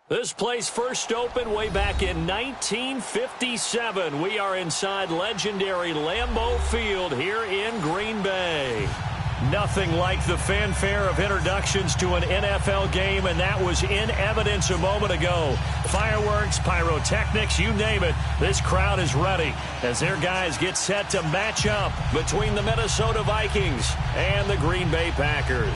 This place first opened way back in 1957. We are inside legendary Lambeau Field here in Green Bay. Nothing like the fanfare of introductions to an NFL game, and that was in evidence a moment ago. Fireworks, pyrotechnics, you name it, this crowd is ready as their guys get set to match up between the Minnesota Vikings and the Green Bay Packers.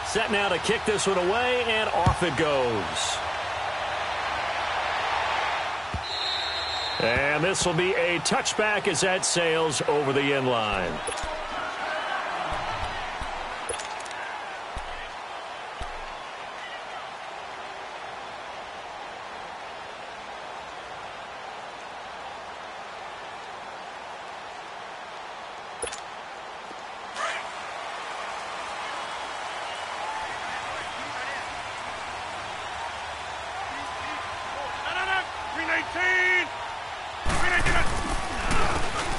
Set now to kick this one away, and off it goes. And this will be a touchback as that sails over the end line.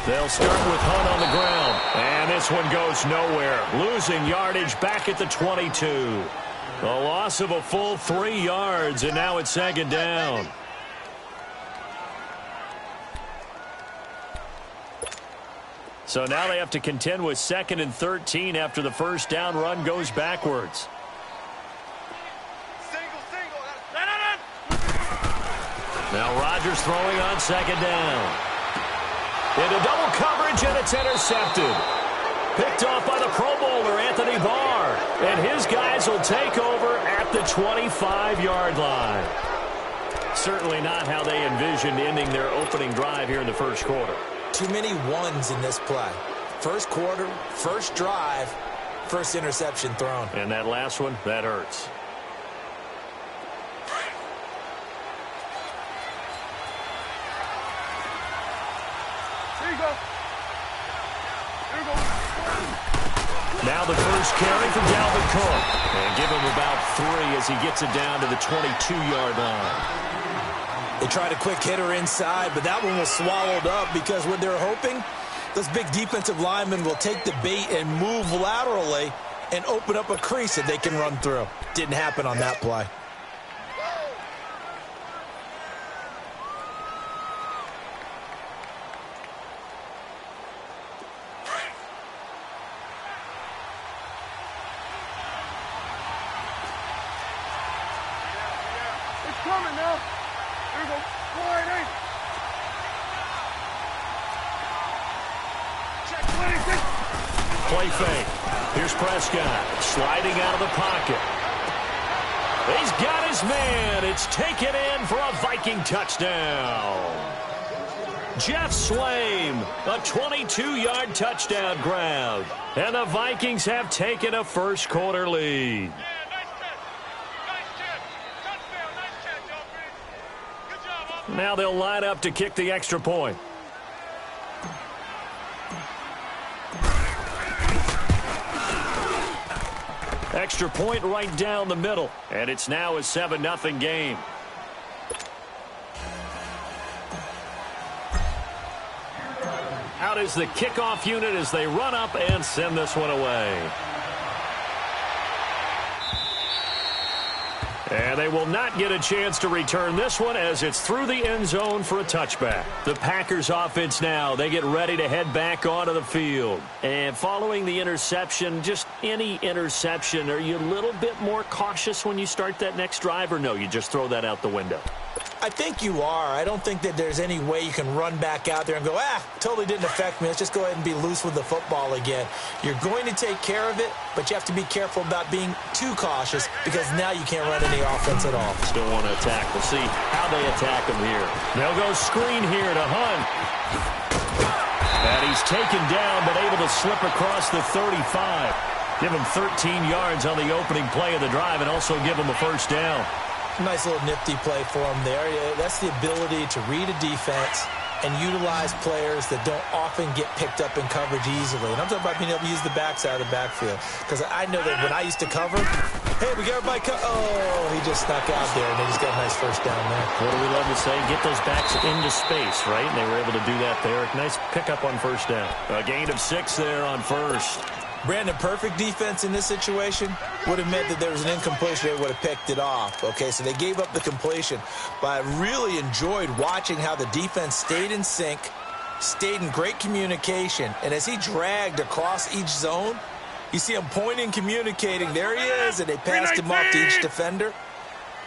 They'll start with Hunt on the ground. And this one goes nowhere. Losing yardage back at the 22. A loss of a full 3 yards, and now it's second down. So now they have to contend with 2nd and 13 after the first down run goes backwards. Now Rodgers throwing on 2nd down. Into double coverage, and it's intercepted. Picked off by the Pro Bowler, Anthony Barr. And his guys will take over at the 25-yard line. Certainly not how they envisioned ending their opening drive here in the first quarter. Too many ones in this play. First quarter, first drive, first interception thrown. And that last one, that hurts. Now the first carry from Dalvin Cook. And give him about 3 as he gets it down to the 22-yard line. They tried a quick hitter inside, but that one was swallowed up because what they're hoping, those big defensive linemen will take the bait and move laterally and open up a crease that they can run through. Didn't happen on that play. Play fake. Here's Prescott sliding out of the pocket. He's got his man. It's taken in for a Viking touchdown. Jeff Swaim, a 22-yard touchdown grab. And the Vikings have taken a first quarter lead. Now they'll line up to kick the extra point. Extra point right down the middle. And it's now a 7-0 game. Out is the kickoff unit as they run up and send this one away. And they will not get a chance to return this one as it's through the end zone for a touchback. The Packers offense now, they get ready to head back onto the field. And following the interception, just any interception, are you a little bit more cautious when you start that next drive, or no, you just throw that out the window? I think you are. I don't think that there's any way you can run back out there and go, totally didn't affect me. Let's just go ahead and be loose with the football again. You're going to take care of it, but you have to be careful about being too cautious because now you can't run any offense at all. Still want to attack. We'll see how they attack him here. They'll go screen here to Hunt. And he's taken down but able to slip across the 35. Give him 13 yards on the opening play of the drive and also give him a first down. Nice little nifty play for him there. That's the ability to read a defense and utilize players that don't often get picked up in coverage easily. And I'm talking about being able to use the backside of the backfield. Because I know that when I used to cover, hey, we got everybody he just snuck out there, and they just got a nice first down there. What do we love to say? Get those backs into space, right? And they were able to do that there. Nice pickup on first down. A gain of 6 there on first. Brandon, perfect defense in this situation would have meant that there was an incompletion. They would have picked it off. Okay, so they gave up the completion. But I really enjoyed watching how the defense stayed in sync, stayed in great communication. And as he dragged across each zone, you see him pointing, communicating. There he is, and they passed him off to each defender.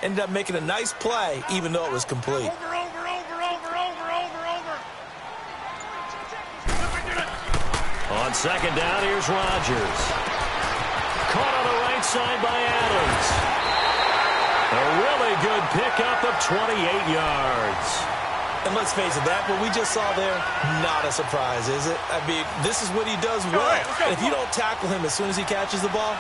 Ended up making a nice play, even though it was complete. On second down, here's Rodgers. Caught on the right side by Adams. A really good pickup of 28 yards. And let's face it, what we just saw there, not a surprise, is it? I mean, this is what he does well. And if you don't tackle him as soon as he catches the ball,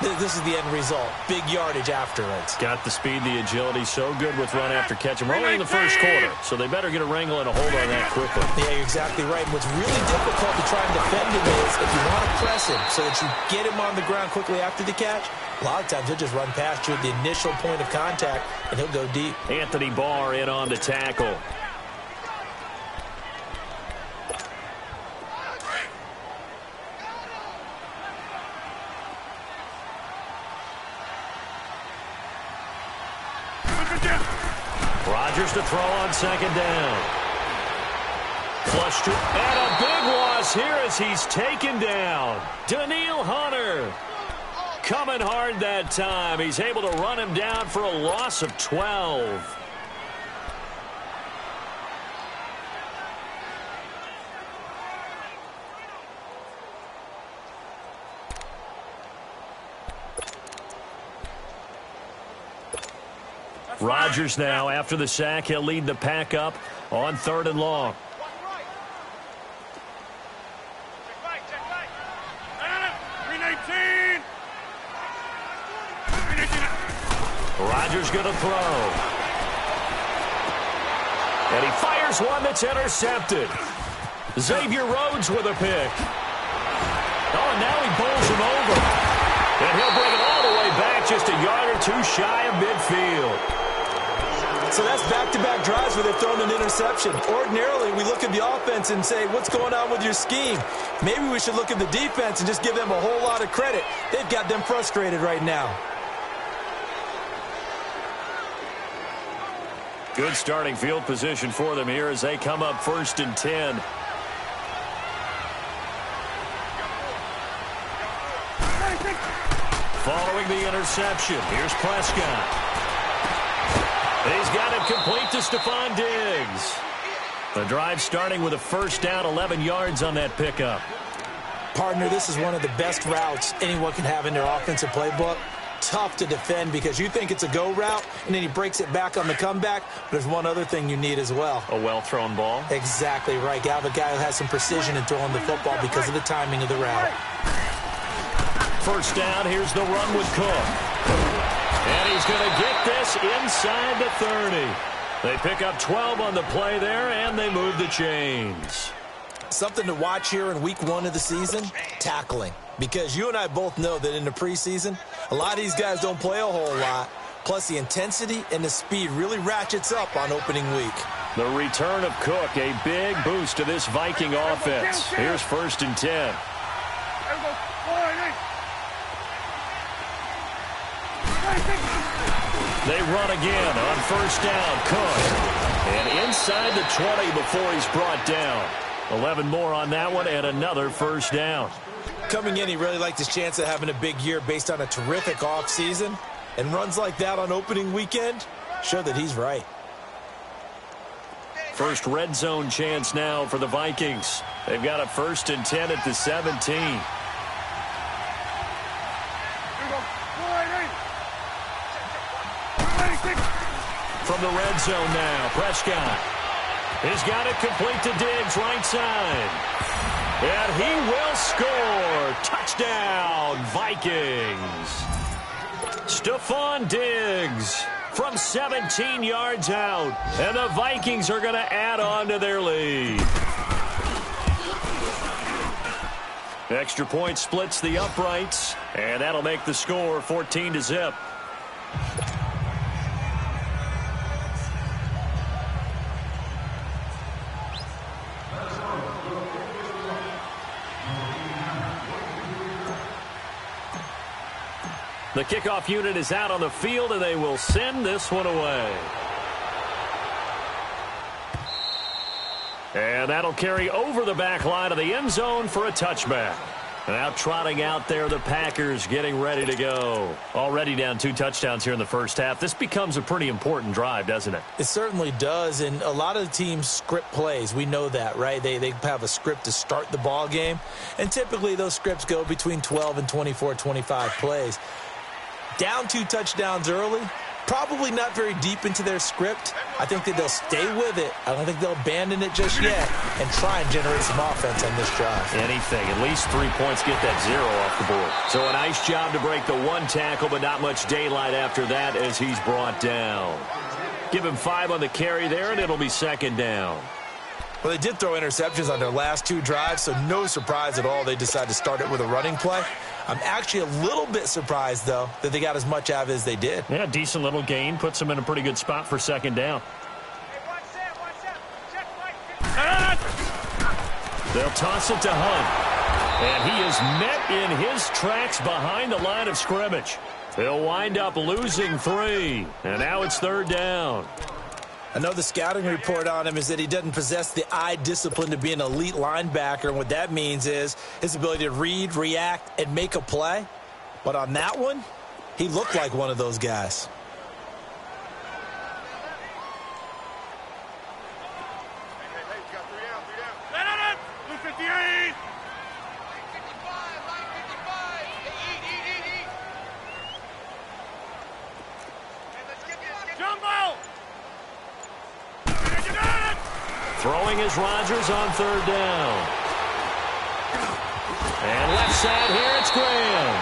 this is the end result. Big yardage afterwards. Got the speed, the agility, so good with run after catch. We're only in the first quarter, so they better get a wrangle and a hold on that quickly. Yeah, you're exactly right. And what's really difficult to try and defend him is if you want to press him so that you get him on the ground quickly after the catch, a lot of times he'll just run past you at the initial point of contact, and he'll go deep. Anthony Barr in on the tackle. Rodgers to throw on second down. Flush to, and a big loss here as he's taken down. Daniil Hunter coming hard that time. He's able to run him down for a loss of 12. Rodgers now, after the sack, he'll lead the pack up on 3rd and long. Rodgers going to throw. And he fires one that's intercepted. Xavier Rhodes with a pick. Oh, and now he bowls him over. And he'll bring it all the way back, just a yard or 2 shy of midfield. So that's back-to-back drives where they've thrown an interception. Ordinarily, we look at the offense and say, what's going on with your scheme? Maybe we should look at the defense and just give them a whole lot of credit. They've got them frustrated right now. Good starting field position for them here as they come up 1st and 10. Following the interception, here's Prescott. He's got it complete to Stephon Diggs. The drive starting with a first down, 11 yards on that pickup. Partner, this is one of the best routes anyone can have in their offensive playbook. Tough to defend because you think it's a go route, and then he breaks it back on the comeback. But there's one other thing you need as well. A well-thrown ball? Exactly right. You have a guy who has some precision in throwing the football because of the timing of the route. First down, here's the run with Cook. And he's going to get this inside the 30. They pick up 12 on the play there, and they move the chains. Something to watch here in week 1 of the season, tackling. Because you and I both know that in the preseason, a lot of these guys don't play a whole lot. Plus, the intensity and the speed really ratchets up on opening week. The return of Cook, a big boost to this Viking offense. Here's 1st and 10. They run again on first down. Cook. And inside the 20 before he's brought down. 11 more on that one and another first down. Coming in, he really liked his chance of having a big year based on a terrific offseason. And runs like that on opening weekend show that he's right. First red zone chance now for the Vikings. They've got a 1st and 10 at the 17. From the red zone now, Prescott. He's got it complete to Diggs, right side. And he will score. Touchdown, Vikings. Stephon Diggs from 17 yards out. And the Vikings are going to add on to their lead. Extra point splits the uprights, and that'll make the score 14-0. The kickoff unit is out on the field, and they will send this one away. And that'll carry over the back line of the end zone for a touchback. And now trotting out there, the Packers getting ready to go. Already down 2 touchdowns here in the first half. This becomes a pretty important drive, doesn't it? It certainly does, and a lot of the teams script plays. We know that, right? They have a script to start the ball game, and typically those scripts go between 12 and 24, 25 plays. Down 2 touchdowns early, probably not very deep into their script. I think that they'll stay with it. I don't think they'll abandon it just yet and try and generate some offense on this drive. Anything. At least 3 points, get that 0 off the board. So a nice job to break the 1 tackle, but not much daylight after that as he's brought down. Give him 5 on the carry there, and it'll be 2nd down. Well, they did throw interceptions on their last 2 drives, so no surprise at all they decided to start it with a running play. I'm actually a little bit surprised, though, that they got as much out of it as they did. Yeah, decent little gain. Puts them in a pretty good spot for 2nd down. They'll toss it to Hunt. And he is met in his tracks behind the line of scrimmage. He'll wind up losing 3. And now it's 3rd down. I know the scouting report on him is that he doesn't possess the eye discipline to be an elite linebacker. And what that means is his ability to read, react, and make a play. But on that one, he looked like one of those guys. Throwing is Rodgers on 3rd down. And left side here, it's Graham.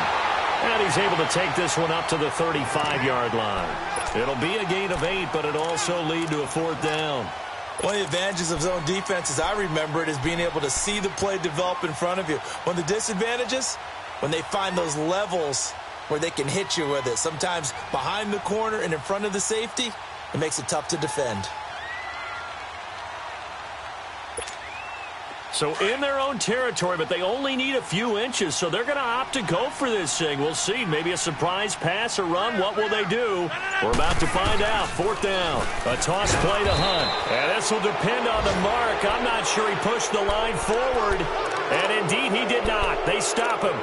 And he's able to take this one up to the 35-yard line. It'll be a gain of 8, but it'll also lead to a 4th down. One of the advantages of zone defense, as I remember it, is being able to see the play develop in front of you. One of the disadvantages, when they find those levels where they can hit you with it. Sometimes behind the corner and in front of the safety, it makes it tough to defend. So in their own territory, but they only need a few inches, so they're going to opt to go for this thing. We'll see. Maybe a surprise pass or run. What will they do? We're about to find out. 4th down. A toss play to Hunt. And this will depend on the mark. I'm not sure he pushed the line forward. And indeed, he did not. They stop him.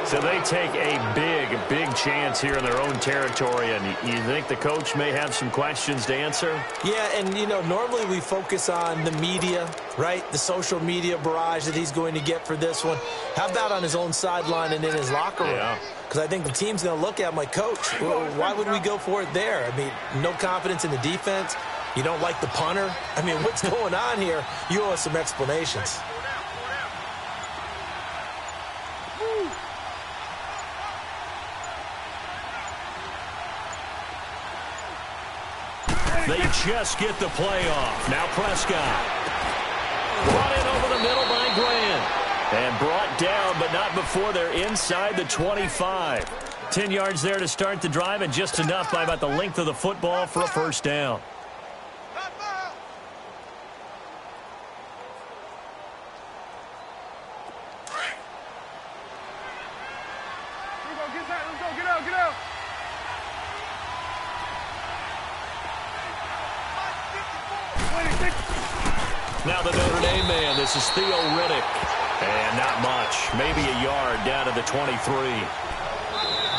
So they take a big chance here in their own territory. And you think the coach may have some questions to answer? Yeah, and, you know, normally we focus on the media, right? The social media barrage that he's going to get for this one. How about on his own sideline and in his locker room? Yeah. Because I think the team's going to look at him like, Coach, why would we go for it there? I mean, no confidence in the defense. You don't like the punter. I mean, what's going on here? You owe us some explanations. They just get the play off. Now Prescott. Brought in over the middle by Grant. And brought down, but not before they're inside the 25. 10 yards there to start the drive, and just enough by about the length of the football for a 1st down. Now the Notre Dame man, this is Theo Riddick. And not much, maybe a yard down to the 23.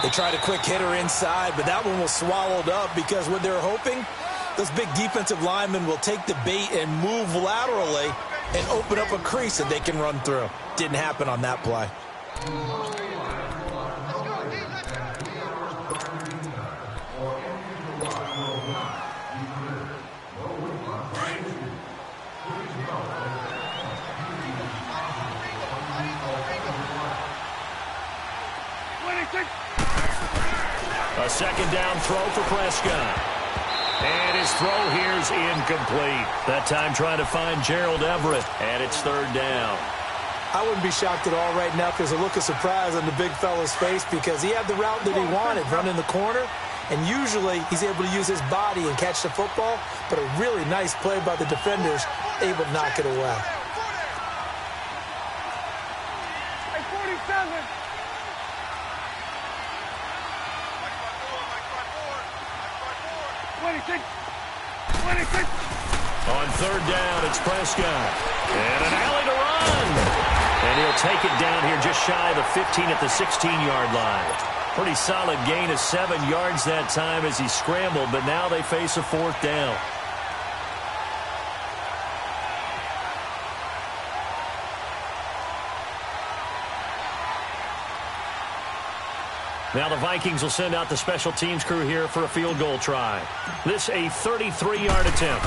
They tried a quick hitter inside, but that one was swallowed up because what they're hoping, those big defensive linemen will take the bait and move laterally and open up a crease that they can run through. Didn't happen on that play. A second down throw for Prescott. And his throw here's incomplete. That time trying to find Gerald Everett, and it's third down. I wouldn't be shocked at all right now because a look of surprise on the big fella's face because he had the route that he wanted, running the corner, and usually he's able to use his body and catch the football, but a really nice play by the defenders, able to knock it away. On third down, it's Prescott. And an alley to run. And he'll take it down here just shy of the 15 at the 16-yard line. Pretty solid gain of 7 yards that time as he scrambled, but now they face a fourth down. Now the Vikings will send out the special teams crew here for a field goal try. This a 33-yard attempt.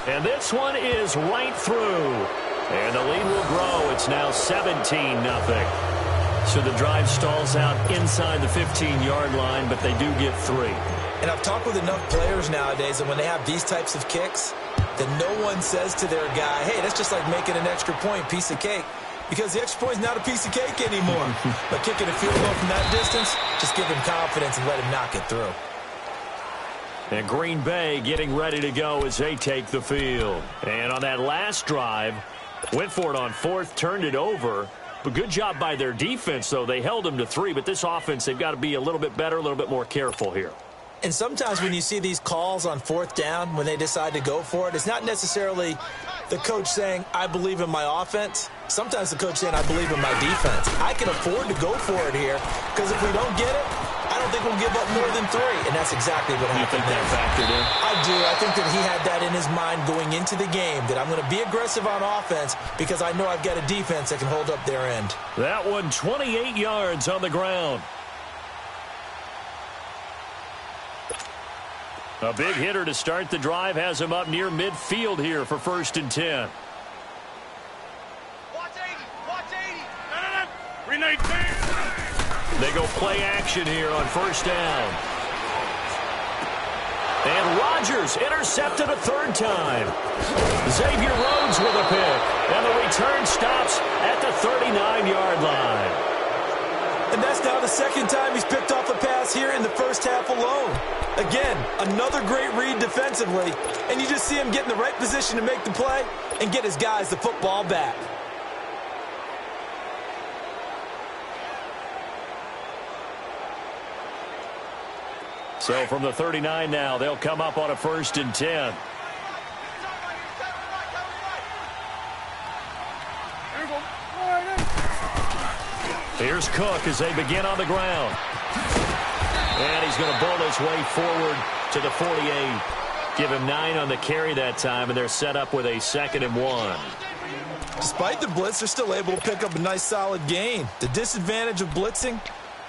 And this one is right through. And the lead will grow. It's now 17-0. So the drive stalls out inside the 15-yard line, but they do get 3. And I've talked with enough players nowadays, and when they have these types of kicks, then no one says to their guy, hey, that's just like making an extra point, piece of cake. Because the extra point is not a piece of cake anymore. But kicking a field goal from that distance, just give him confidence and let him knock it through. And Green Bay getting ready to go as they take the field. And on that last drive, went for it on fourth, turned it over. But good job by their defense, though. They held them to 3. But this offense, they've got to be a little bit better, a little bit more careful here. And sometimes when you see these calls on fourth down, when they decide to go for it, it's not necessarily the coach saying, I believe in my offense. Sometimes the coach saying, I believe in my defense. I can afford to go for it here because if we don't get it, I don't think we'll give up more than 3. And that's exactly what happened. You think that factored in? I do. I think that he had that in his mind going into the game, that I'm going to be aggressive on offense because I know I've got a defense that can hold up their end. That one 28 yards on the ground. A big hitter to start the drive has him up near midfield here for 1st and 10. Watch 80. Watch 80. They go play action here on 1st down. And Rodgers intercepted a 3rd time. Xavier Rhodes with a pick. And the return stops at the 39-yard line. And that's now the 2nd time he's picked off a pass here in the first half alone. Again, another great read defensively, and you just see him get in the right position to make the play and get his guys the football back. So from the 39 now, they'll come up on a 1st and 10. Here's Cook as they begin on the ground. And he's going to bowl his way forward to the 48. Give him 9 on the carry that time, and they're set up with a 2nd and 1. Despite the blitz, they're still able to pick up a nice solid gain. The disadvantage of blitzing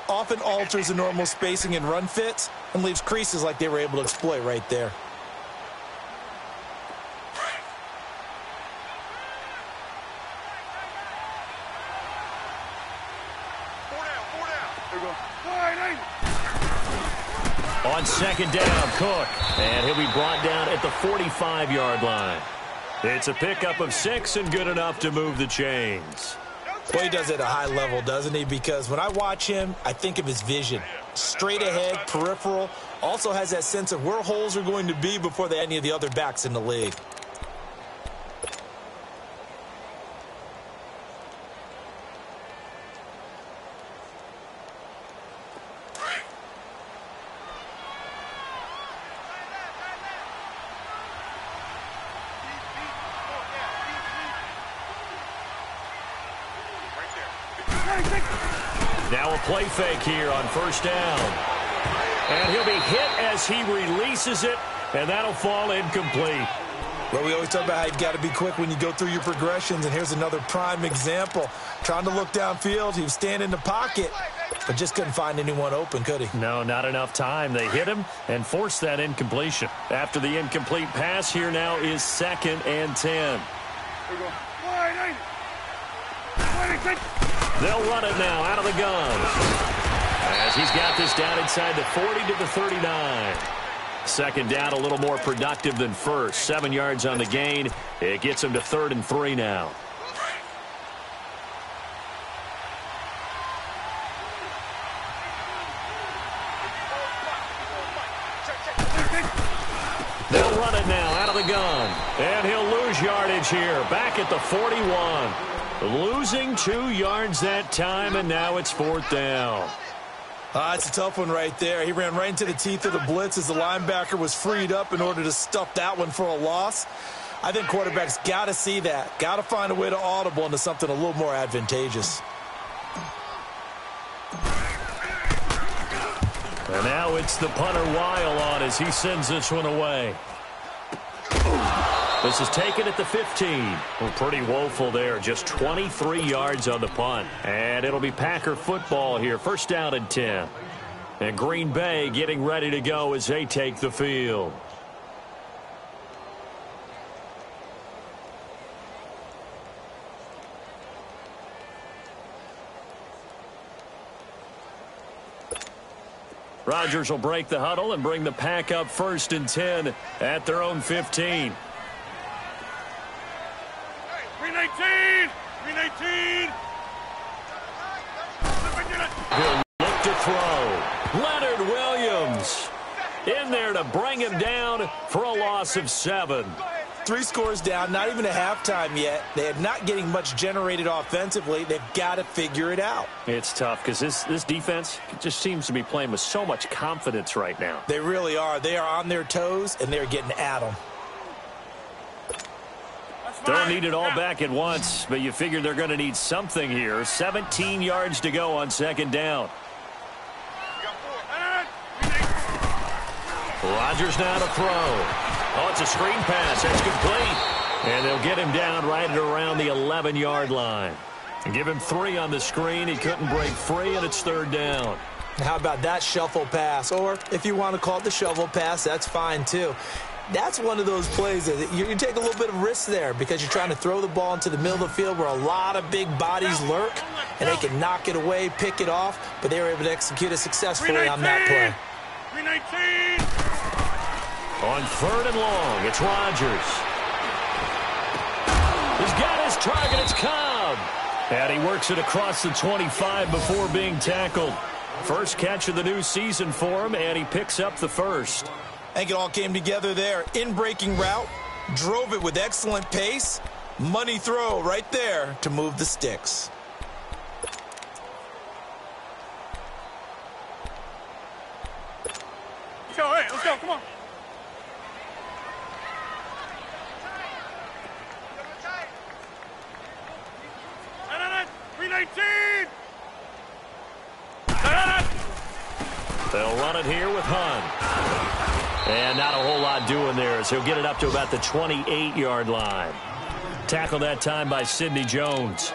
often alters the normal spacing and run fits and leaves creases like they were able to exploit right there. On 2nd down, Cook. And he'll be brought down at the 45-yard line. It's a pickup of 6 and good enough to move the chains. Well, he does it at a high level, doesn't he? Because when I watch him, I think of his vision. Straight ahead, peripheral. Also has that sense of where holes are going to be before any of the other backs in the league. Now a play fake here on 1st down. And he'll be hit as he releases it, and that'll fall incomplete. Well, we always talk about how you've got to be quick when you go through your progressions, and here's another prime example. Trying to look downfield, he was standing in the pocket, but just couldn't find anyone open, could he? No, not enough time. They hit him and forced that incompletion. After the incomplete pass, here now is 2nd and 10. They'll run it now out of the gun. as he's got this down inside the 40 to the 39. Second down, a little more productive than first. 7 yards on the gain. It gets him to 3rd and 3 now. They'll run it now out of the gun. And he'll lose yardage here. Back at the 41. Losing 2 yards that time, and now it's 4th down. It's a tough one right there. He ran right into the teeth of the blitz as the linebacker was freed up in order to stuff that one for a loss. I think quarterbacks got to see that. Got to find a way to audible into something a little more advantageous. And now it's the punter Weil on as he sends this one away. This is taken at the 15. Well, pretty woeful there. Just 23 yards on the punt. And it'll be Packer football here. 1st down and 10. And Green Bay getting ready to go as they take the field. Rodgers will break the huddle and bring the Pack up 1st and 10 at their own 15. 319! 319! He'll look to throw. Leonard Williams in there to bring him down for a loss of 7. 3 scores down, not even a halftime yet. They're not getting much generated offensively. They've got to figure it out. It's tough because this defense just seems to be playing with so much confidence right now. They really are. They are on their toes, and they're getting at them. Don't need it all back at once, but you figure they're going to need something here. 17 yards to go on 2nd down. Rodgers now to throw. Oh, it's a screen pass. That's complete. And they'll get him down right at around the 11-yard line. And give him 3 on the screen. He couldn't break free, and it's 3rd down. How about that shuffle pass? Or if you want to call it the shovel pass, that's fine too. That's one of those plays that you take a little bit of risk there because you're trying to throw the ball into the middle of the field where a lot of big bodies lurk, and they can knock it away, pick it off, but they were able to execute it successfully on that play. 319! On 3rd and long, it's Rodgers. He's got his target. It's Cobb. And he works it across the 25 before being tackled. First catch of the new season for him, and he picks up the 1st. I think it all came together there. In-breaking route, drove it with excellent pace. Money throw right there to move the sticks. Let's go, hey, let's go, come on. No, 319! They'll run it here with Hunt. And not a whole lot doing there as he'll get it up to about the 28-yard line. Tackled that time by Sidney Jones.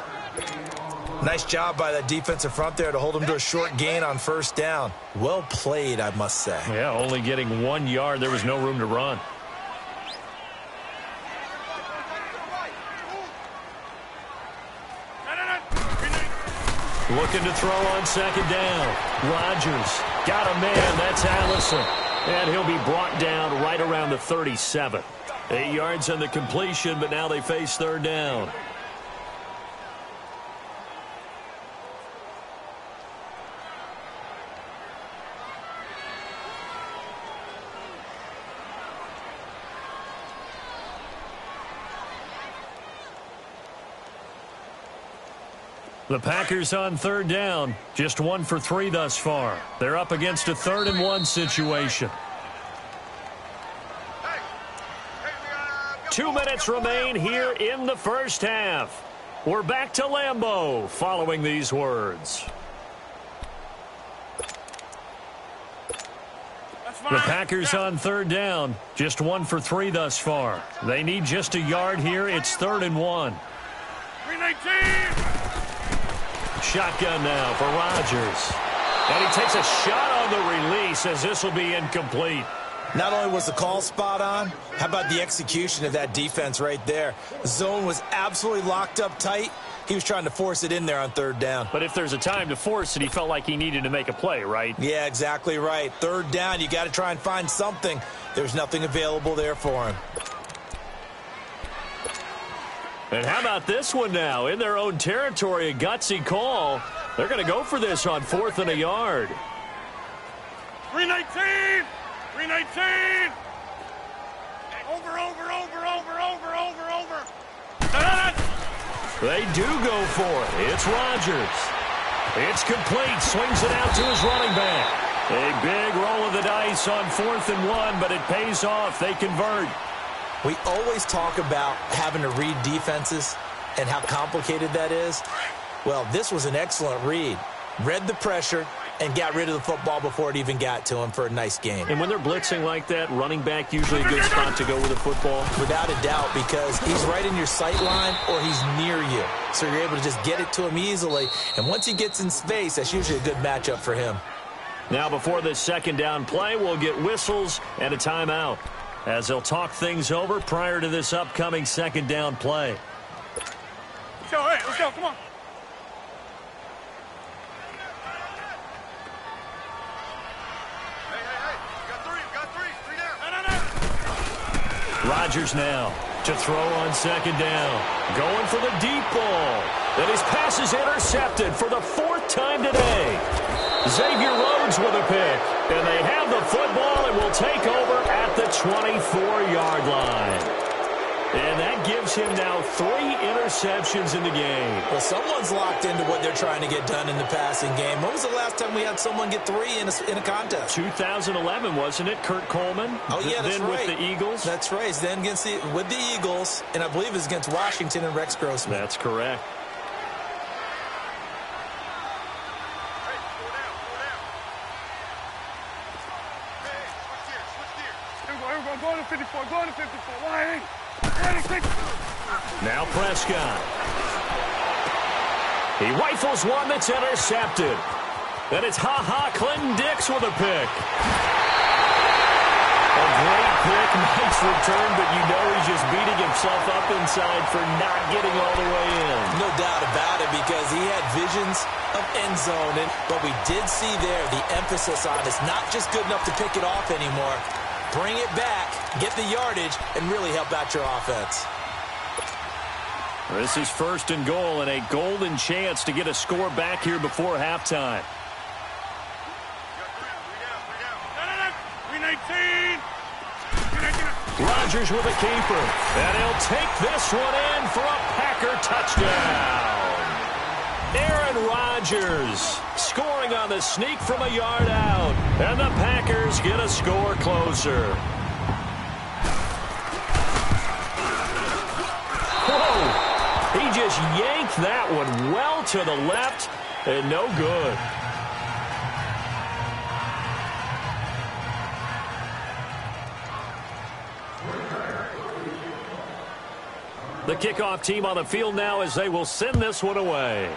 Nice job by that defensive front there to hold him to a short gain on 1st down. Well played, I must say. Yeah, only getting 1 yard. There was no room to run. Looking to throw on 2nd down. Rodgers got a man. That's Allison. And he'll be brought down right around the 37. 8 yards on the completion, but now they face 3rd down. The Packers on 3rd down. Just 1 for 3 thus far. They're up against a 3rd and 1 situation. 2 minutes remain here in the 1st half. We're back to Lambeau following these words. The Packers on 3rd down. Just 1 for 3 thus far. They need just a yard here. It's 3rd and 1. 319! Shotgun now for Rodgers. And he takes a shot on the release as this will be incomplete. Not only was the call spot on, how about the execution of that defense right there? The zone was absolutely locked up tight. He was trying to force it in there on third down. But if there's a time to force it, he felt like he needed to make a play, right? Yeah, exactly right. Third down, you got to try and find something. There's nothing available there for him. And how about this one now? In their own territory, a gutsy call. They're going to go for this on 4th and a yard. 319! 319! Over. They do go for it. It's Rodgers. It's complete. Swings it out to his running back. A big roll of the dice on 4th and 1, but it pays off. They convert. We always talk about having to read defenses and how complicated that is. Well, this was an excellent read. Read the pressure and got rid of the football before it even got to him for a nice game. And when they're blitzing like that, running back usually a good spot to go with the football? Without a doubt, because he's right in your sight line or he's near you. So you're able to just get it to him easily. And once he gets in space, that's usually a good matchup for him. Now before this second down play, we'll get whistles and a timeout as they'll talk things over prior to this upcoming second down play. Let's go, come on. Rodgers now to throw on second down. Going for the deep ball. And his pass is intercepted for the 4th time today. Xavier Rhodes with a pick. And they have the football and will take over at the 24-yard line. And that gives him now 3 interceptions in the game. Well, someone's locked into what they're trying to get done in the passing game. When was the last time we had someone get 3 in a contest? 2011, wasn't it? Kurt Coleman? Oh, yeah, that's then right. with the Eagles? That's right. Then with the Eagles, and I believe it's against Washington and Rex Grossman. That's correct. Go to 54, go to 54. Why? Now Prescott. He rifles one that's intercepted. Then it's Clinton Dix with a pick. A great pick, nice return, but you know he's just beating himself up inside for not getting all the way in. No doubt about it, because he had visions of end zone. But we did see there the emphasis on it's not just good enough to pick it off anymore. Bring it back, get the yardage, and really help out your offense. This is 1st and goal and a golden chance to get a score back here before halftime. 319! Rodgers with a keeper. And he'll take this one in for a Packer touchdown. Aaron Rodgers scoring on the sneak from a yard out. And the Packers get a score closer. Whoa! He just yanked that one well to the left and no good. The kickoff team on the field now as they will send this one away.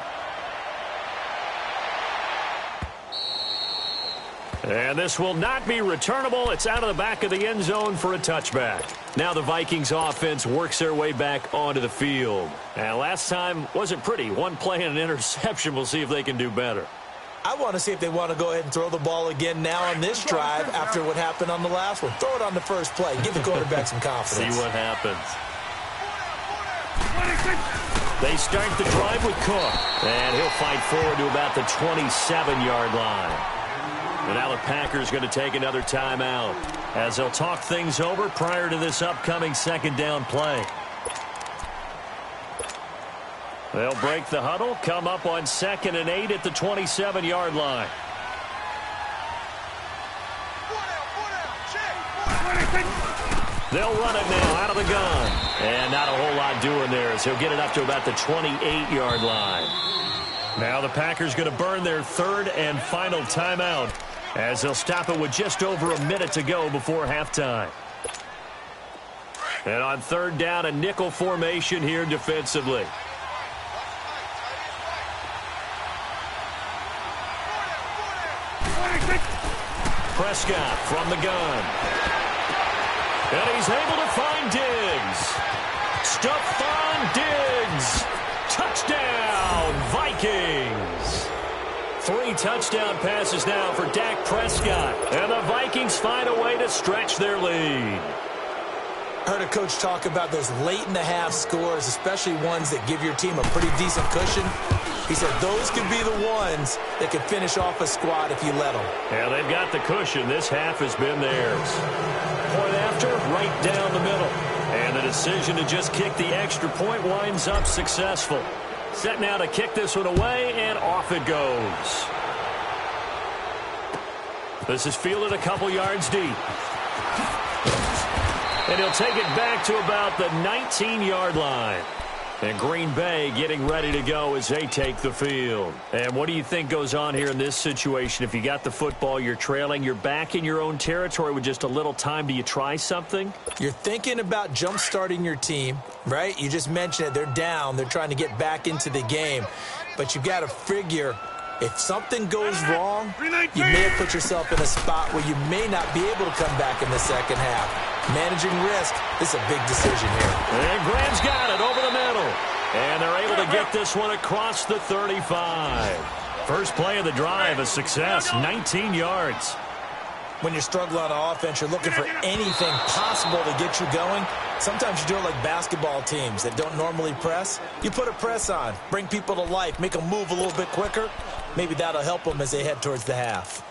And this will not be returnable. It's out of the back of the end zone for a touchback. Now the Vikings offense works their way back onto the field. And last time wasn't pretty. One play and an interception. We'll see if they can do better. I want to see if they want to go ahead and throw the ball again now on this drive after what happened on the last one. Throw it on the first play. Give the quarterback some confidence. See what happens. They start the drive with Cook. And he'll fight forward to about the 27-yard line. And now the Packers going to take another timeout as they'll talk things over prior to this upcoming second down play. They'll break the huddle, come up on 2nd and 8 at the 27-yard line. They'll run it now out of the gun. And not a whole lot doing there as he'll get it up to about the 28-yard line. Now the Packers going to burn their 3rd and final timeout as they'll stop it with just over a minute to go before halftime. And on 3rd down, a nickel formation here defensively. Prescott from the gun. And he's able to find Diggs. Stephon Diggs. Touchdown, Vikings. 3 touchdown passes now for Dak Prescott. And the Vikings find a way to stretch their lead. I heard a coach talk about those late-in-the-half scores, especially ones that give your team a pretty decent cushion. He said those could be the ones that could finish off a squad if you let them. Yeah, they've got the cushion. This half has been theirs. Point after, right down the middle. And the decision to just kick the extra point winds up successful. Set now to kick this one away, and off it goes. This is fielded a couple yards deep. And he'll take it back to about the 19-yard line. And Green Bay getting ready to go as they take the field. And what do you think goes on here in this situation? If you got the football, you're trailing, you're back in your own territory with just a little time. Do you try something? You're thinking about jump-starting your team, right? You just mentioned it. They're down. They're trying to get back into the game. But you've got to figure if something goes wrong, you may have put yourself in a spot where you may not be able to come back in the second half. Managing risk, this is a big decision here. And Graham's got it over the middle. And they're able to get this one across the 35. First play of the drive, a success, 19 yards. When you're struggling on offense, you're looking for anything possible to get you going. Sometimes you do it like basketball teams that don't normally press. You put a press on, bring people to life, make them move a little bit quicker. Maybe that'll help them as they head towards the half.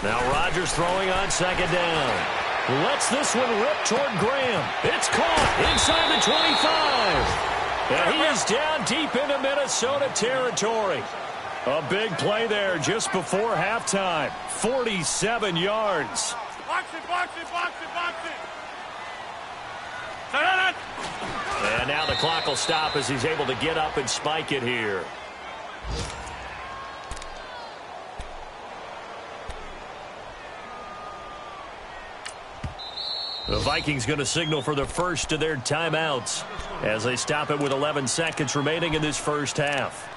Now Rodgers throwing on second down. Lets this one rip toward Graham. It's caught inside the 25. And he is down deep into Minnesota territory. A big play there just before halftime. 47 yards. Box it, box it, box it, box it. And now the clock will stop as he's able to get up and spike it here. The Vikings going to signal for the first of their timeouts as they stop it with 11 seconds remaining in this first half.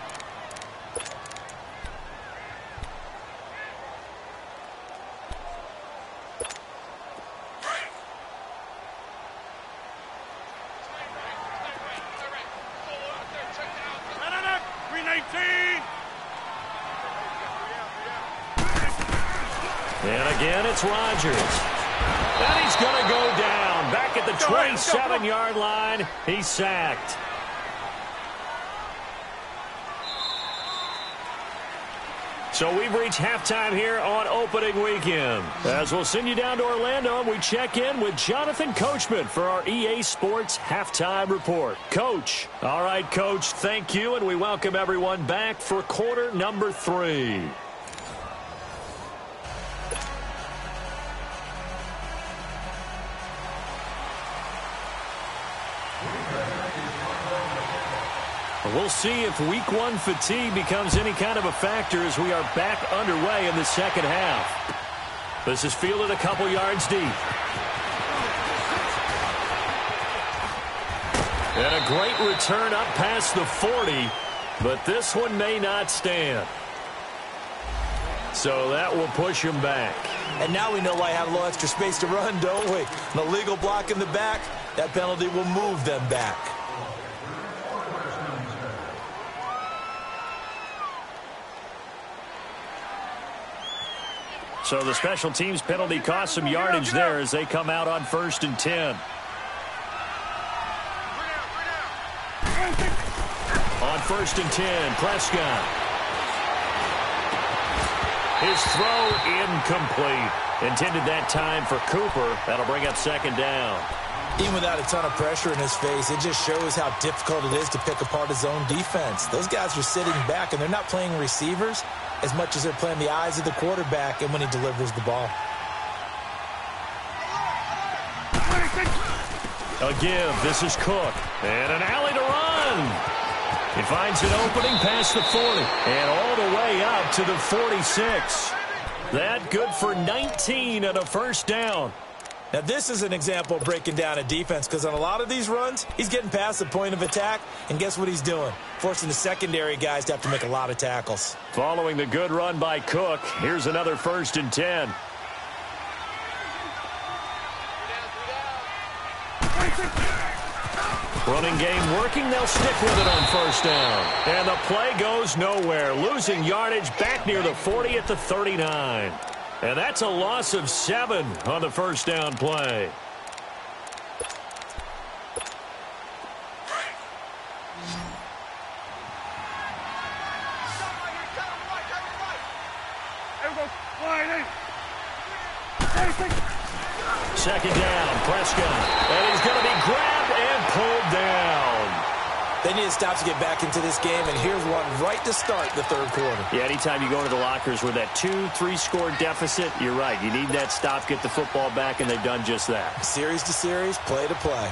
And again, it's Rodgers. And he's going to go down. Back at the 27-yard line. He's sacked. So we've reached halftime here on opening weekend. As we'll send you down to Orlando, and we check in with Jonathan Coachman for our EA Sports Halftime Report. Coach. All right, Coach, thank you, and we welcome everyone back for quarter number 3. We'll see if week 1 fatigue becomes any kind of a factor as we are back underway in the second half. This is fielded a couple yards deep. And a great return up past the 40, but this one may not stand. So that will push him back. And now we know why I have a little extra space to run, don't we? An illegal block in the back, that penalty will move them back. So the special teams penalty cost some yardage there as they come out on 1st and 10. On 1st and 10, Prescott. His throw incomplete. Intended that time for Cooper. That'll bring up second down. Even without a ton of pressure in his face, it just shows how difficult it is to pick apart his own defense. Those guys are sitting back, and they're not playing receivers as much as they're playing the eyes of the quarterback and when he delivers the ball. A give. This is Cook. And an alley to run. He finds an opening past the 40 and all the way up to the 46. That good for 19 and a first down. Now, this is an example of breaking down a defense because on a lot of these runs, he's getting past the point of attack, and guess what he's doing? Forcing the secondary guys to have to make a lot of tackles. Following the good run by Cook, here's another 1st and 10. Running game working. They'll stick with it on 1st down. And the play goes nowhere. Losing yardage back near the 40 at the 39. And that's a loss of 7 on the 1st down play. Second down, Prescott. And he's going to be grabbed and pulled down. They need to stop to get back into this game, and here's one right to start the 3rd quarter. Yeah, anytime you go into the lockers with that 2-3 score deficit, you're right. You need that stop, get the football back, and they've done just that. Series to series, play to play.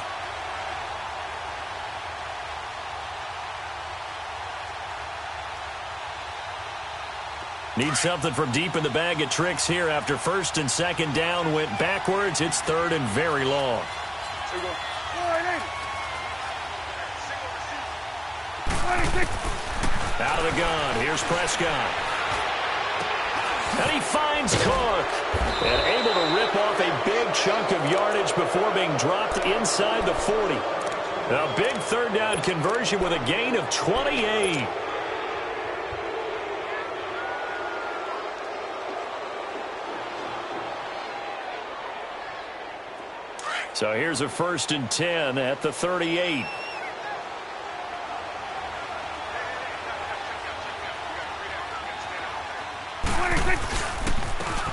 Need something from deep in the bag of tricks here after 1st and 2nd down went backwards. It's 3rd and very long. Out of the gun. Here's Prescott. And he finds Cook. And able to rip off a big chunk of yardage before being dropped inside the 40. A big 3rd down conversion with a gain of 28. So here's a 1st and 10 at the 38.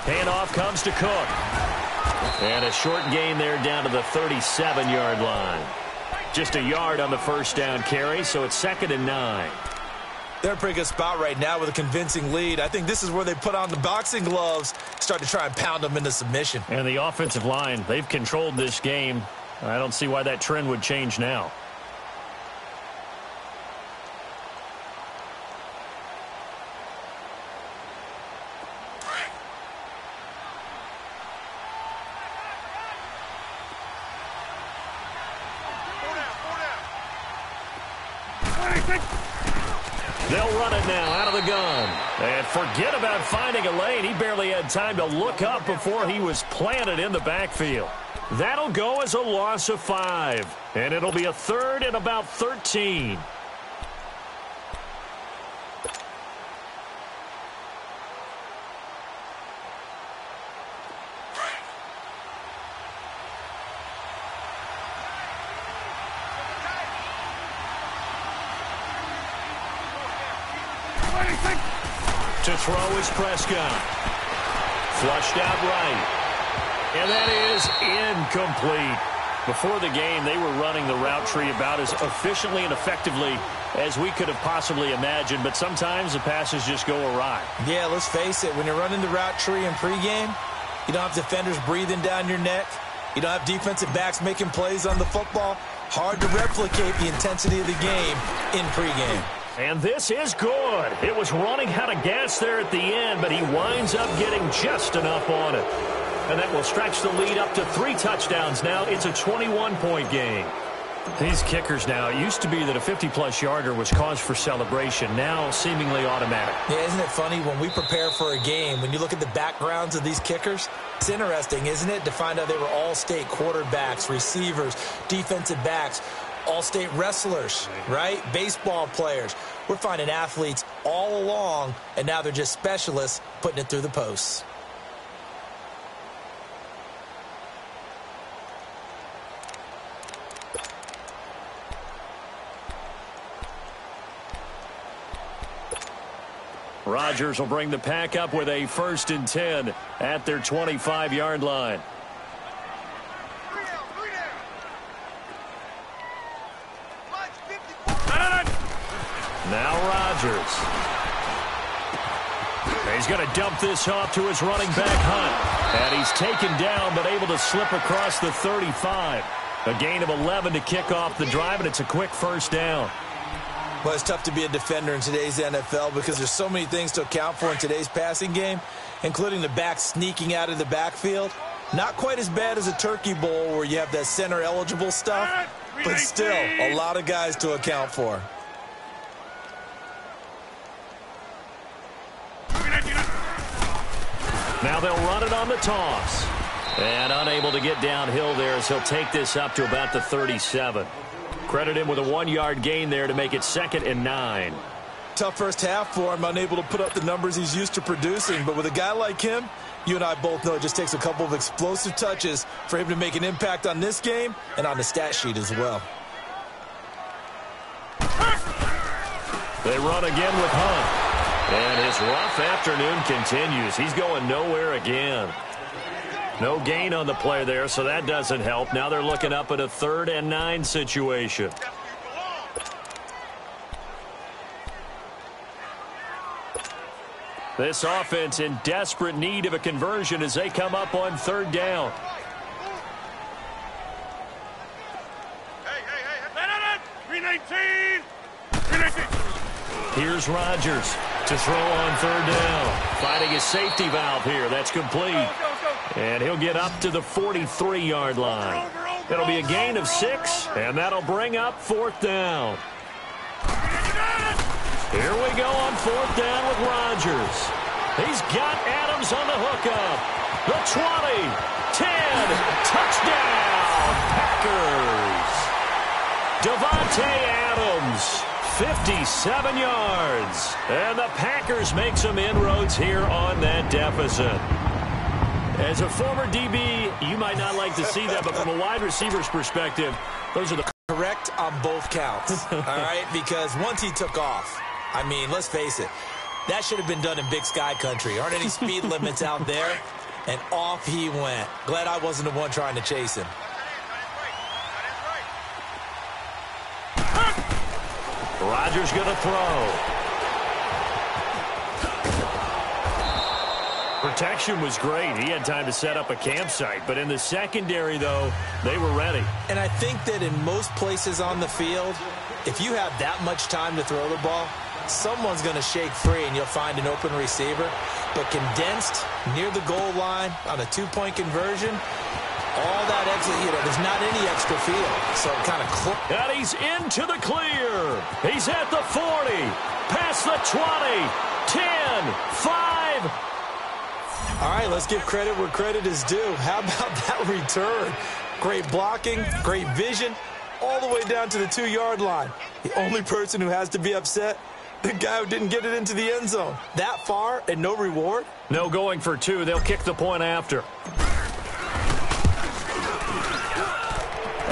Handoff comes to Cook. And a short gain there down to the 37-yard line. Just a yard on the 1st down carry, so it's 2nd and 9. They're in a pretty good spot right now with a convincing lead. I think this is where they put on the boxing gloves, start to try and pound them into submission. And the offensive line, they've controlled this game. I don't see why that trend would change now. They'll run it now out of the gun. And forget about finding a lane. He barely had time to look up before he was planted in the backfield. That'll go as a loss of 5. And it'll be a 3rd and about 13. To throw is Prescott. Flushed out right. And that is incomplete. Before the game, they were running the route tree about as efficiently and effectively as we could have possibly imagined. But sometimes the passes just go awry. Yeah, let's face it. When you're running the route tree in pregame, you don't have defenders breathing down your neck. You don't have defensive backs making plays on the football. Hard to replicate the intensity of the game in pregame. And this is good. It was running out of gas there at the end, but he winds up getting just enough on it. And that will stretch the lead up to 3 touchdowns now. It's a 21-point game. These kickers now, it used to be that a 50-plus yarder was cause for celebration. Now seemingly automatic. Yeah, isn't it funny when we prepare for a game, when you look at the backgrounds of these kickers, it's interesting, isn't it, to find out they were all-state quarterbacks, receivers, defensive backs, all-state wrestlers, right? Baseball players. We're finding athletes all along, and now they're just specialists putting it through the posts. Rodgers will bring the pack up with a 1st and 10 at their 25-yard line. Now Rodgers. He's going to dump this off to his running back, Hunt. And he's taken down, but able to slip across the 35. A gain of 11 to kick off the drive, and it's a quick 1st down. Well, it's tough to be a defender in today's NFL because there's so many things to account for in today's passing game, including the back sneaking out of the backfield. Not quite as bad as a Turkey Bowl where you have that center-eligible stuff, but still a lot of guys to account for. Now they'll run it on the toss. And unable to get downhill there as he'll take this up to about the 37. Credit him with a 1-yard gain there to make it 2nd and 9. Tough first half for him, unable to put up the numbers he's used to producing. But with a guy like him, you and I both know it just takes a couple of explosive touches for him to make an impact on this game and on the stat sheet as well. They run again with Hunt. And his rough afternoon continues. He's going nowhere again. No gain on the play there, so that doesn't help. Now they're looking up at a 3rd and 9 situation. This offense in desperate need of a conversion as they come up on 3rd down. Here's Rodgers to throw on 3rd down. Finding his safety valve here. That's complete. And he'll get up to the 43-yard line. It'll be a gain of 6, and that'll bring up 4th down. Here we go on 4th down with Rodgers. He's got Adams on the hookup. The 20, 10, touchdown, Packers. Devontae Adams, 57 yards. And the Packers make some inroads here on that deficit. As a former DB, you might not like to see that, but from a wide receiver's perspective, those are the correct on both counts, all right? Because once he took off, I mean, let's face it, that should have been done in Big Sky country. Aren't any speed limits out there? And off he went. Glad I wasn't the one trying to chase him. Rodgers going to throw. Protection was great. He had time to set up a campsite. But in the secondary, though, they were ready. And I think that in most places on the field, if you have that much time to throw the ball, someone's going to shake free and you'll find an open receiver. But condensed near the goal line on a 2-point conversion, all that extra, there's not any extra field. So it kind of and he's into the clear. He's at the 40, past the 20, 10, 5. All right, let's give credit where credit is due. How about that return? Great blocking, great vision, all the way down to the 2-yard line. The only person who has to be upset, the guy who didn't get it into the end zone. That far and no reward? No going for 2. They'll kick the point after.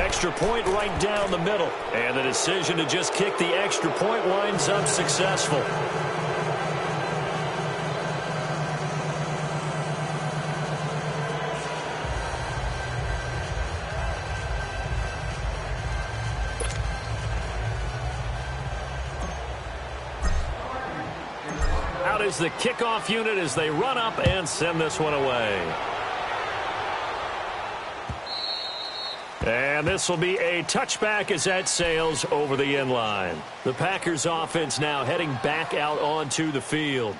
Extra point right down the middle. And the decision to just kick the extra point winds up successful. Out is the kickoff unit as they run up and send this one away. And this will be a touchback as that sails over the end line. The Packers offense now heading back out onto the field.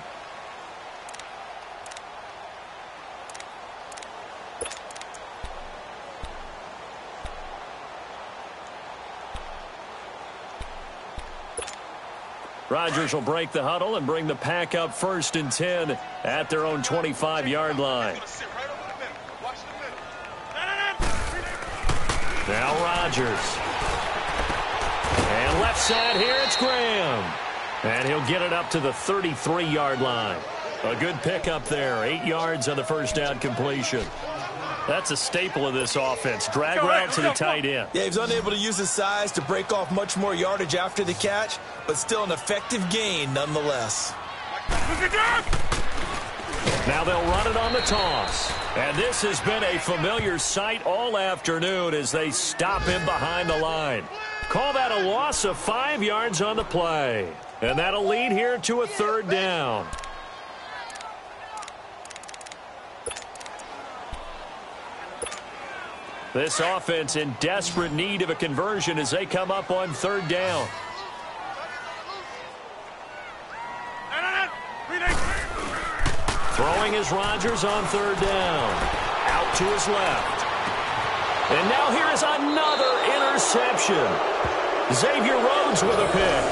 Rodgers will break the huddle and bring the Pack up 1st and 10 at their own 25-yard line. Now Rodgers. And left side here, it's Graham. And he'll get it up to the 33-yard line. A good pickup there. 8 yards on the first down completion. That's a staple of this offense. Drag route to the tight end. Yeah, he was unable to use his size to break off much more yardage after the catch, but still an effective gain nonetheless. Now they'll run it on the toss. And this has been a familiar sight all afternoon as they stop him behind the line. Call that a loss of 5 yards on the play. And that'll lead here to a 3rd down. This offense in desperate need of a conversion as they come up on 3rd down. Throwing is Rodgers on third down. Out to his left. And now here is another interception. Xavier Rhodes with a pick.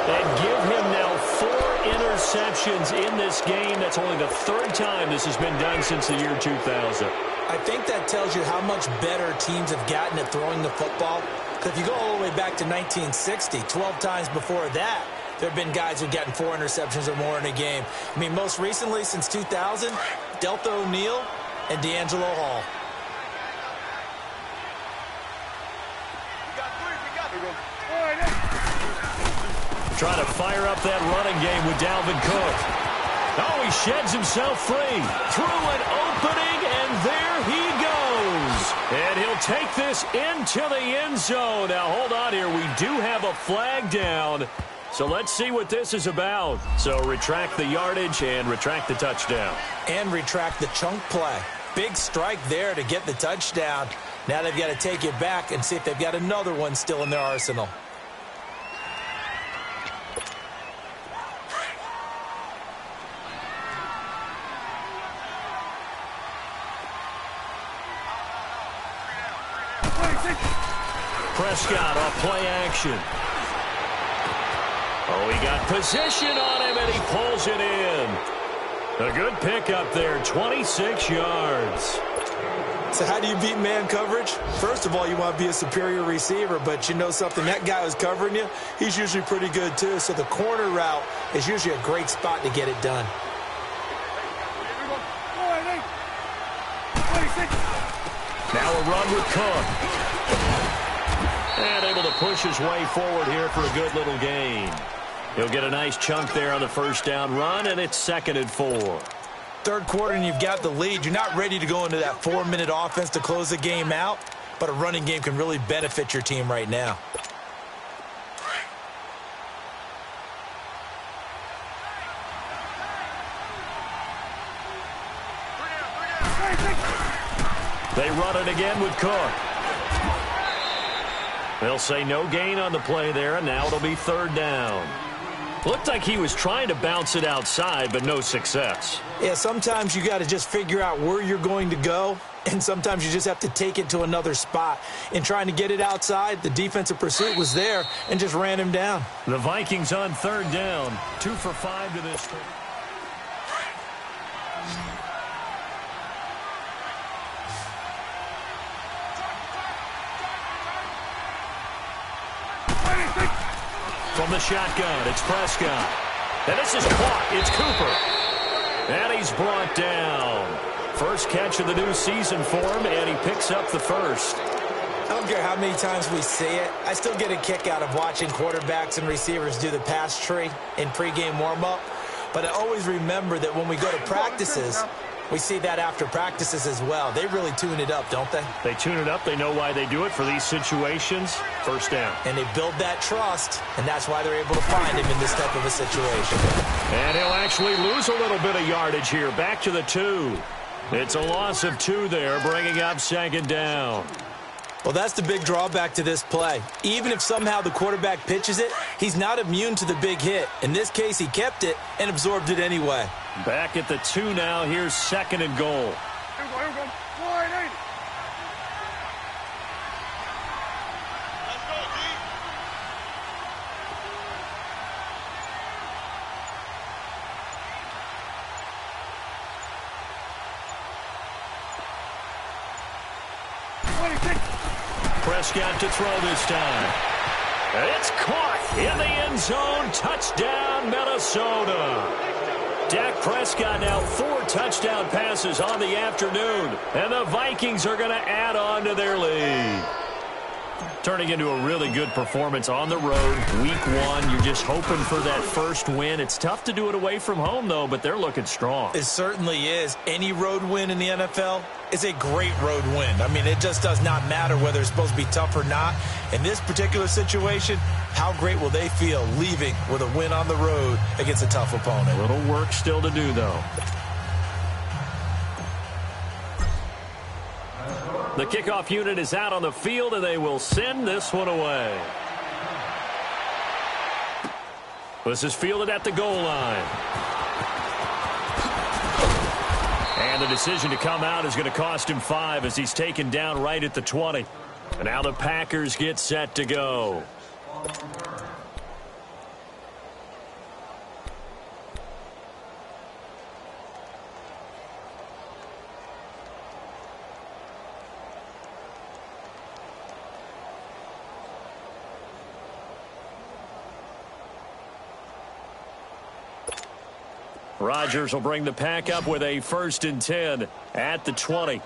And give him now 4 interceptions in this game. That's only the 3rd time this has been done since the year 2000. I think that tells you how much better teams have gotten at throwing the football. Because if you go all the way back to 1960, 12 times before that, there have been guys who've gotten 4 interceptions or more in a game. I mean, most recently, since 2000, Delta O'Neal and D'Angelo Hall. Trying to fire up that running game with Dalvin Cook. Oh, he sheds himself free. Through an opening, and there he goes. And he'll take this into the end zone. Now, hold on here. We do have a flag down. So let's see what this is about. So retract the yardage and retract the touchdown. And retract the chunk play. Big strike there to get the touchdown. Now they've got to take it back and see if they've got another one still in their arsenal. Prescott off play action. Oh, he got position on him, and he pulls it in. A good pickup there, 26 yards. So how do you beat man coverage? First of all, you want to be a superior receiver, but you know something, that guy who's covering you, he's usually pretty good too. So the corner route is usually a great spot to get it done. Now a run with Cook. And able to push his way forward here for a good little gain. He'll get a nice chunk there on the first down run, and it's 2nd and 4. Third quarter, and you've got the lead. You're not ready to go into that 4-minute offense to close the game out, but a running game can really benefit your team right now. They run it again with Cook. They'll say no gain on the play there, and now it'll be 3rd down. Looked like he was trying to bounce it outside, but no success. Yeah, sometimes you got to just figure out where you're going to go, and sometimes you just have to take it to another spot. In trying to get it outside, the defensive pursuit was there and just ran him down. The Vikings on 3rd down, 2 for 5 to this. From the shotgun, it's Prescott. And this is caught. It's Cooper. And he's brought down. First catch of the new season for him, and he picks up the first. I don't care how many times we see it. I still get a kick out of watching quarterbacks and receivers do the pass tree in pregame warm-up. But I always remember that when we go to practices, we see that after practices as well. They really tune it up, don't they? They tune it up. They know why they do it for these situations. First down. And they build that trust, and that's why they're able to find him in this type of a situation. And he'll actually lose a little bit of yardage here. Back to the 2. It's a loss of 2 there, bringing up 2nd down. Well, that's the big drawback to this play. Even if somehow the quarterback pitches it, he's not immune to the big hit. In this case, he kept it and absorbed it anyway. Back at the 2 now. Here's 2nd and goal. Here we go. Wide 80. Let's go, D. Prescott to throw this time. And it's caught in the end zone. Touchdown, Minnesota. Dak Prescott now 4 touchdown passes on the afternoon. And the Vikings are going to add on to their lead. Turning into a really good performance on the road. Week 1, you're just hoping for that first win. It's tough to do it away from home, though, but they're looking strong. It certainly is. Any road win in the NFL is a great road win. I mean, it just does not matter whether it's supposed to be tough or not. In this particular situation, how great will they feel leaving with a win on the road against a tough opponent? A little work still to do, though. The kickoff unit is out on the field, and they will send this one away. This is fielded at the goal line. And the decision to come out is going to cost him 5 as he's taken down right at the 20. And now the Packers get set to go. Rodgers will bring the pack up with a 1st and 10 at the 20.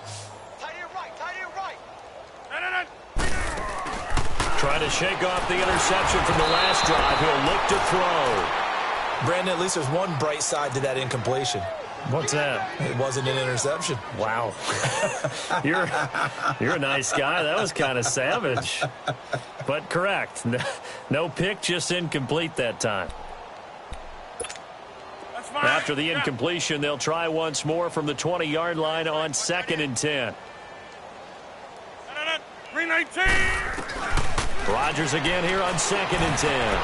Trying to shake off the interception from the last drive. He'll look to throw. Brandon, at least there's one bright side to that incompletion. What's that? It wasn't an interception. Wow. You're a nice guy. That was kind of savage. But correct. No pick, just incomplete that time. After the incompletion, they'll try once more from the 20-yard line on 2nd and 10. 319. Rodgers again here on 2nd and 10.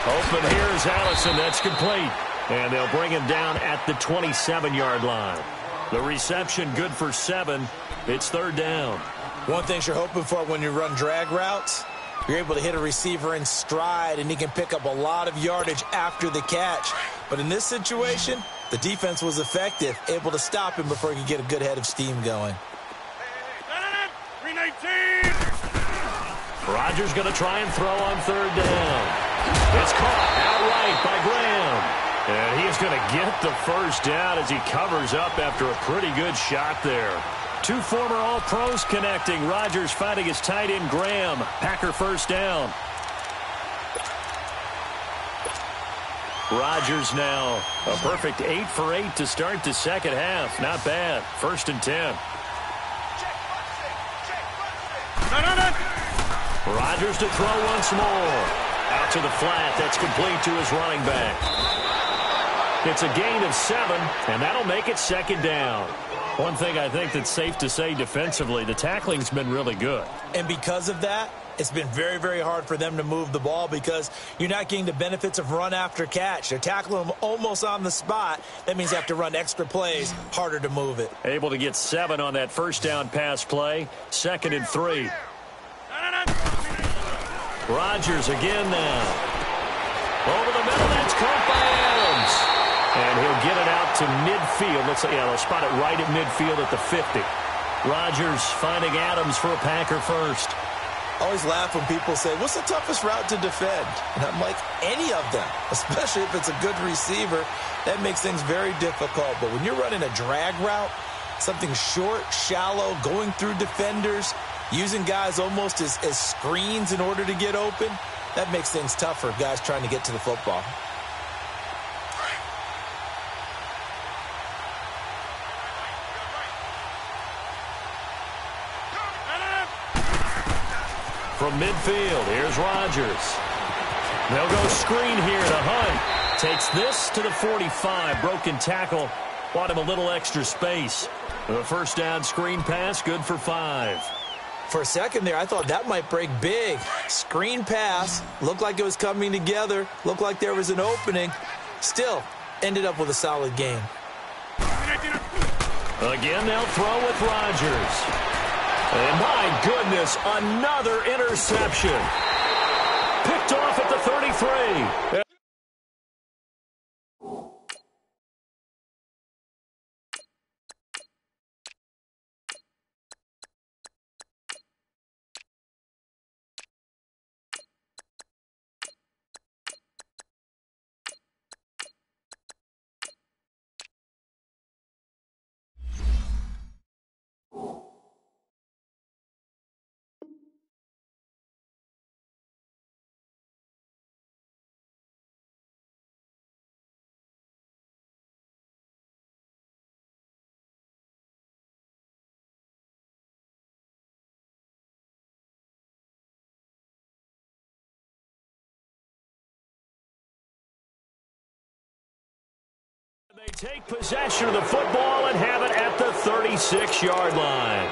Open here is Allison. That's complete. And they'll bring him down at the 27-yard line. The reception good for 7. It's 3rd down. One thing you're hoping for when you run drag routes, you're able to hit a receiver in stride, and he can pick up a lot of yardage after the catch. But in this situation, the defense was effective, able to stop him before he could get a good head of steam going. 319. Rodgers going to try and throw on 3rd down. It's caught outright by Graham. And he's going to get the 1st down as he covers up after a pretty good shot there. 2 former All-Pros connecting. Rodgers fighting his tight end Graham. Packer 1st down. Rodgers now a perfect 8 for 8 to start the 2nd half. Not bad. 1st and 10. Rodgers to throw once more. Out to the flat. That's complete to his running back. It's a gain of 7, and that'll make it 2nd down. One thing I think that's safe to say defensively, the tackling's been really good. And because of that, it's been very, very hard for them to move the ball because you're not getting the benefits of run after catch. They're tackling them almost on the spot. That means they have to run extra plays, harder to move it. Able to get 7 on that 1st down pass play. 2nd and 3. Rodgers again now. Over the middle, that's caught by Adams. And he'll get it out to midfield. Looks like, they'll spot it right at midfield at the 50. Rodgers finding Adams for a Packer 1st. I always laugh when people say, what's the toughest route to defend? And I'm like, any of them, especially if it's a good receiver. That makes things very difficult. But when you're running a drag route, something short, shallow, going through defenders, using guys almost as screens in order to get open, that makes things tough for guys trying to get to the football. From midfield, here's Rodgers. They'll go screen here to Hunt. Takes this to the 45. Broken tackle. Bought him a little extra space. The 1st down screen pass, good for 5. For a second there, I thought that might break big. Screen pass. Looked like it was coming together. Looked like there was an opening. Still, ended up with a solid game. Again, they'll throw with Rodgers. And my goodness, another interception. Picked off at the 33. They take possession of the football and have it at the 36-yard line.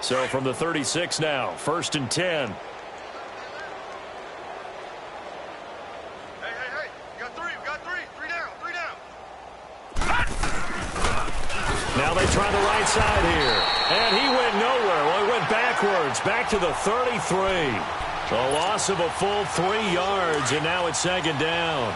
So from the 36 now, 1st and 10. Hey, we got three. Three down. Now they try the right side here. And he went nowhere. Well, he went backwards, back to the 33. A loss of a full 3 yards, and now it's 2nd down.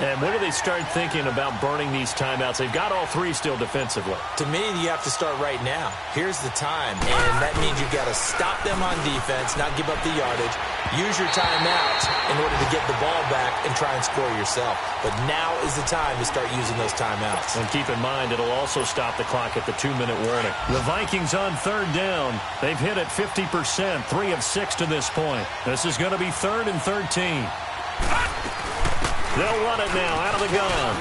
And when do they start thinking about burning these timeouts? They've got all 3 still defensively. To me, you have to start right now. Here's the time, and that means you've got to stop them on defense, not give up the yardage, use your timeouts in order to get the ball back and try and score yourself. But now is the time to start using those timeouts. And keep in mind, it'll also stop the clock at the 2-minute warning. The Vikings on 3rd down. They've hit it 50%, 3 of 6 to this point. This is going to be 3rd and 13. They'll run it now out of the gun.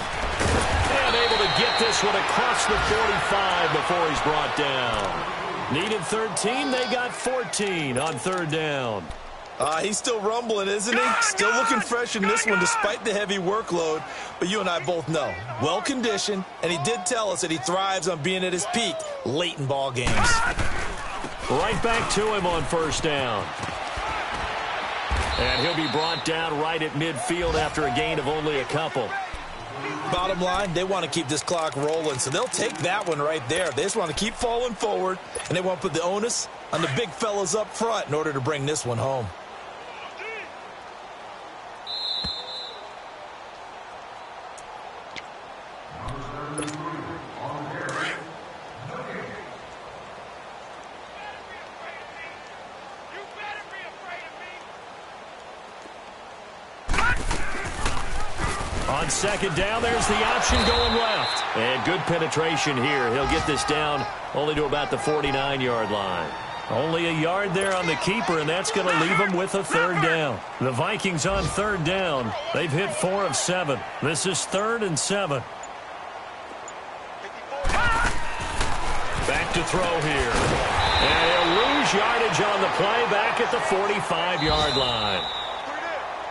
And able to get this one across the 45 before he's brought down. Needed 13. They got 14 on 3rd down. He's still rumbling, isn't he? Still looking fresh in this one despite the heavy workload. But you and I both know, well-conditioned, and he did tell us that he thrives on being at his peak late in ball games. Right back to him on 1st down. And he'll be brought down right at midfield after a gain of only a couple. Bottom line, they want to keep this clock rolling, so they'll take that one right there. They just want to keep falling forward, and they want to put the onus on the big fellas up front in order to bring this one home. On 2nd down, there's the option going left. And good penetration here. He'll get this down only to about the 49-yard line. Only a yard there on the keeper, and that's going to leave him with a 3rd down. The Vikings on 3rd down. They've hit 4 of 7. This is 3rd and 7. Back to throw here. And he'll lose yardage on the play back at the 45-yard line.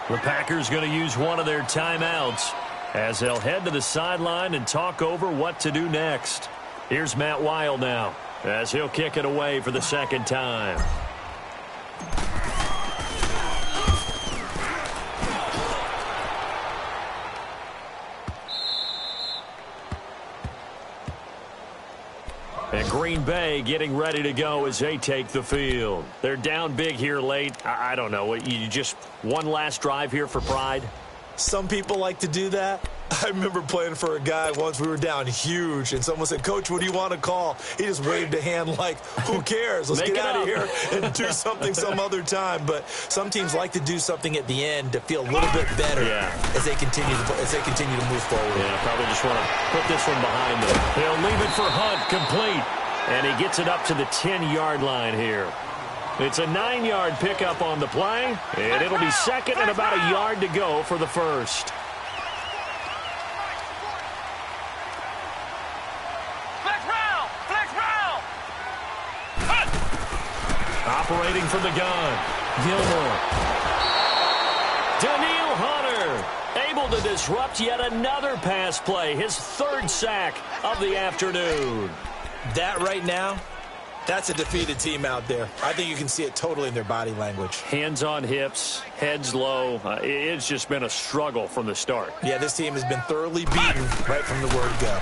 The Packers going to use one of their timeouts as they'll head to the sideline and talk over what to do next. Here's Matt Weil now as he'll kick it away for the 2nd time. And Green Bay getting ready to go as they take the field. They're down big here late. I don't know. You just one last drive here for pride? Some people like to do that. I remember playing for a guy once. We were down huge, and someone said, "Coach, what do you want to call?" He just waved a hand like, who cares? Let's get out of here and do something some other time. But some teams like to do something at the end to feel a little bit better as they continue to move forward. Yeah, probably just want to put this one behind them. They'll leave it for Hunt, complete. And he gets it up to the 10-yard line here. It's a 9-yard pickup on the play, and it'll be 2nd and about a yard to go for the 1st. Operating from the gun, Gilmore. Daniil Hunter able to disrupt yet another pass play, his 3rd sack of the afternoon. That right now, that's a defeated team out there. I think you can see it totally in their body language. Hands on hips, heads low. It's just been a struggle from the start. Yeah, this team has been thoroughly beaten right from the word go.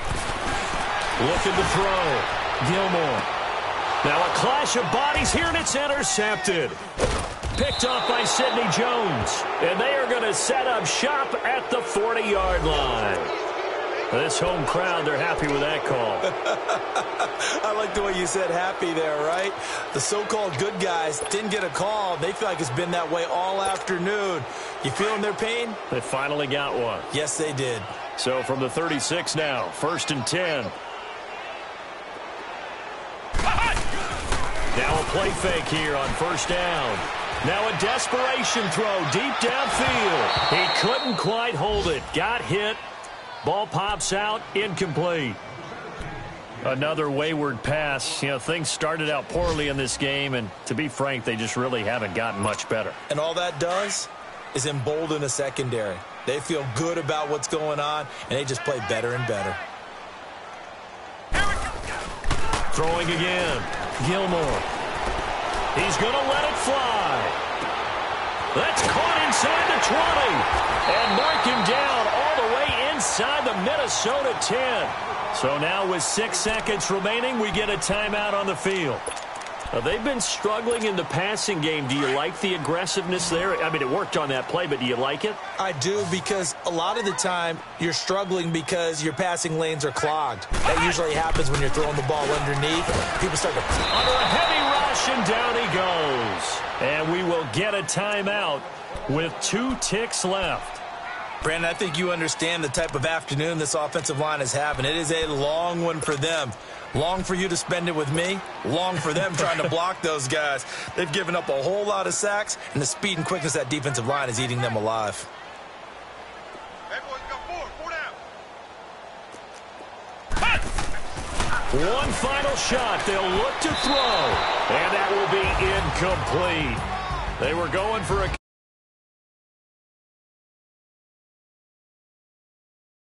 Looking to throw, Gilmore. Now a clash of bodies here, and it's intercepted. Picked off by Sidney Jones. And they are going to set up shop at the 40-yard line. This home crowd, they're happy with that call. I like the way you said happy there, right? The so-called good guys didn't get a call. They feel like it's been that way all afternoon. You feeling their pain? They finally got one. Yes, they did. So from the 36 now, 1st and 10. Now a play fake here on 1st down. Now a desperation throw deep downfield. He couldn't quite hold it. Got hit. Ball pops out, incomplete. Another wayward pass. You know, things started out poorly in this game, and to be frank, they just really haven't gotten much better. And all that does is embolden a secondary. They feel good about what's going on, and they just play better and better. Throwing again. Gilmore. He's going to let it fly. That's caught inside the 20. And mark him down all the way inside the Minnesota 10. So now with 6 seconds remaining, we get a timeout on the field. They've been struggling in the passing game. Do you like the aggressiveness there? I mean, it worked on that play, but do you like it? I do, because a lot of the time you're struggling because your passing lanes are clogged. That usually happens when you're throwing the ball underneath. People start to... Under a heavy rush, and down he goes. And we will get a timeout with 2 ticks left. Brandon, I think you understand the type of afternoon this offensive line is having. It is a long one for them. Long for you to spend it with me. Long for them trying to block those guys. They've given up a whole lot of sacks, and the speed and quickness of that defensive line is eating them alive. Hey, boys, got 4 down. One final shot. They'll look to throw. And that will be incomplete. They were going for a